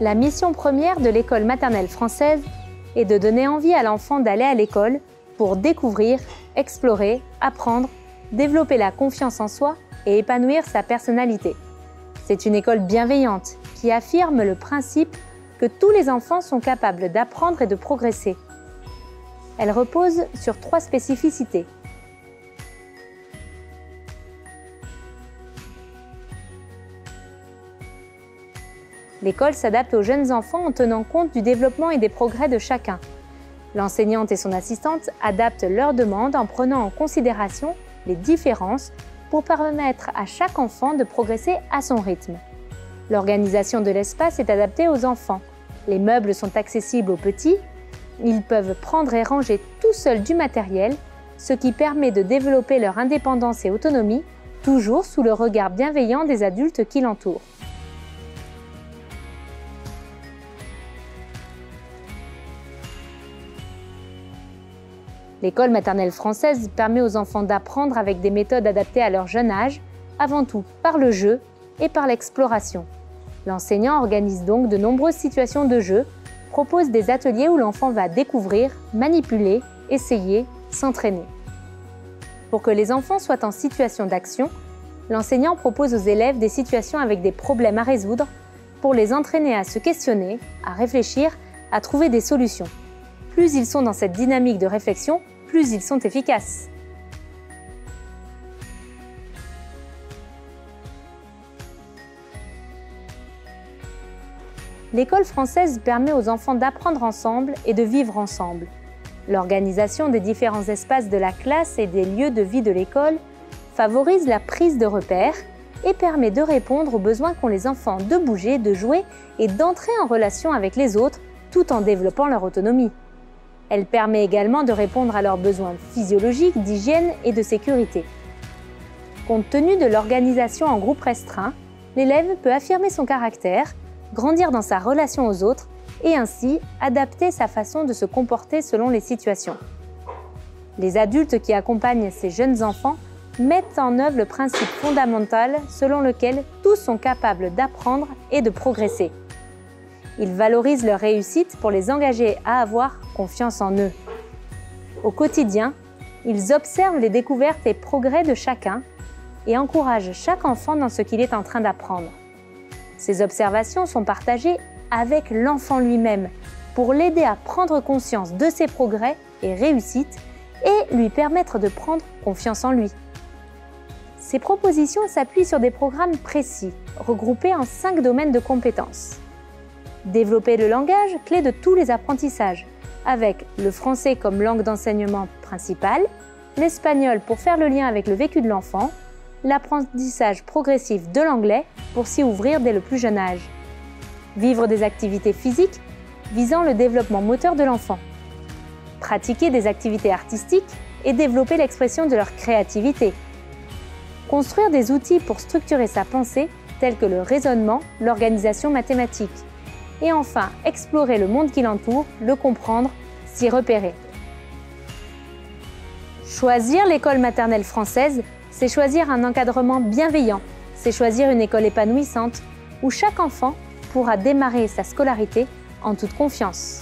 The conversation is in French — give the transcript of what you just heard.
La mission première de l'école maternelle française est de donner envie à l'enfant d'aller à l'école pour découvrir, explorer, apprendre, développer la confiance en soi et épanouir sa personnalité. C'est une école bienveillante qui affirme le principe que tous les enfants sont capables d'apprendre et de progresser. Elle repose sur 3 spécificités. L'école s'adapte aux jeunes enfants en tenant compte du développement et des progrès de chacun. L'enseignante et son assistante adaptent leurs demandes en prenant en considération les différences pour permettre à chaque enfant de progresser à son rythme. L'organisation de l'espace est adaptée aux enfants. Les meubles sont accessibles aux petits. Ils peuvent prendre et ranger tout seuls du matériel, ce qui permet de développer leur indépendance et autonomie, toujours sous le regard bienveillant des adultes qui l'entourent. L'école maternelle française permet aux enfants d'apprendre avec des méthodes adaptées à leur jeune âge, avant tout par le jeu et par l'exploration. L'enseignant organise donc de nombreuses situations de jeu, propose des ateliers où l'enfant va découvrir, manipuler, essayer, s'entraîner. Pour que les enfants soient en situation d'action, l'enseignant propose aux élèves des situations avec des problèmes à résoudre pour les entraîner à se questionner, à réfléchir, à trouver des solutions. Plus ils sont dans cette dynamique de réflexion, plus ils sont efficaces. L'école française permet aux enfants d'apprendre ensemble et de vivre ensemble. L'organisation des différents espaces de la classe et des lieux de vie de l'école favorise la prise de repères et permet de répondre aux besoins qu'ont les enfants de bouger, de jouer et d'entrer en relation avec les autres tout en développant leur autonomie. Elle permet également de répondre à leurs besoins physiologiques, d'hygiène et de sécurité. Compte tenu de l'organisation en groupe restreint, l'élève peut affirmer son caractère, grandir dans sa relation aux autres et ainsi adapter sa façon de se comporter selon les situations. Les adultes qui accompagnent ces jeunes enfants mettent en œuvre le principe fondamental selon lequel tous sont capables d'apprendre et de progresser. Ils valorisent leur réussite pour les engager à avoir confiance en eux. Au quotidien, ils observent les découvertes et progrès de chacun et encouragent chaque enfant dans ce qu'il est en train d'apprendre. Ces observations sont partagées avec l'enfant lui-même pour l'aider à prendre conscience de ses progrès et réussites et lui permettre de prendre confiance en lui. Ces propositions s'appuient sur des programmes précis, regroupés en 5 domaines de compétences. Développer le langage, clé de tous les apprentissages, avec le français comme langue d'enseignement principale, l'espagnol pour faire le lien avec le vécu de l'enfant, l'apprentissage progressif de l'anglais pour s'y ouvrir dès le plus jeune âge. Vivre des activités physiques visant le développement moteur de l'enfant. Pratiquer des activités artistiques et développer l'expression de leur créativité. Construire des outils pour structurer sa pensée tels que le raisonnement, l'organisation mathématique. Et enfin, explorer le monde qui l'entoure, le comprendre, s'y repérer. Choisir l'école maternelle française, c'est choisir un encadrement bienveillant, c'est choisir une école épanouissante où chaque enfant pourra démarrer sa scolarité en toute confiance.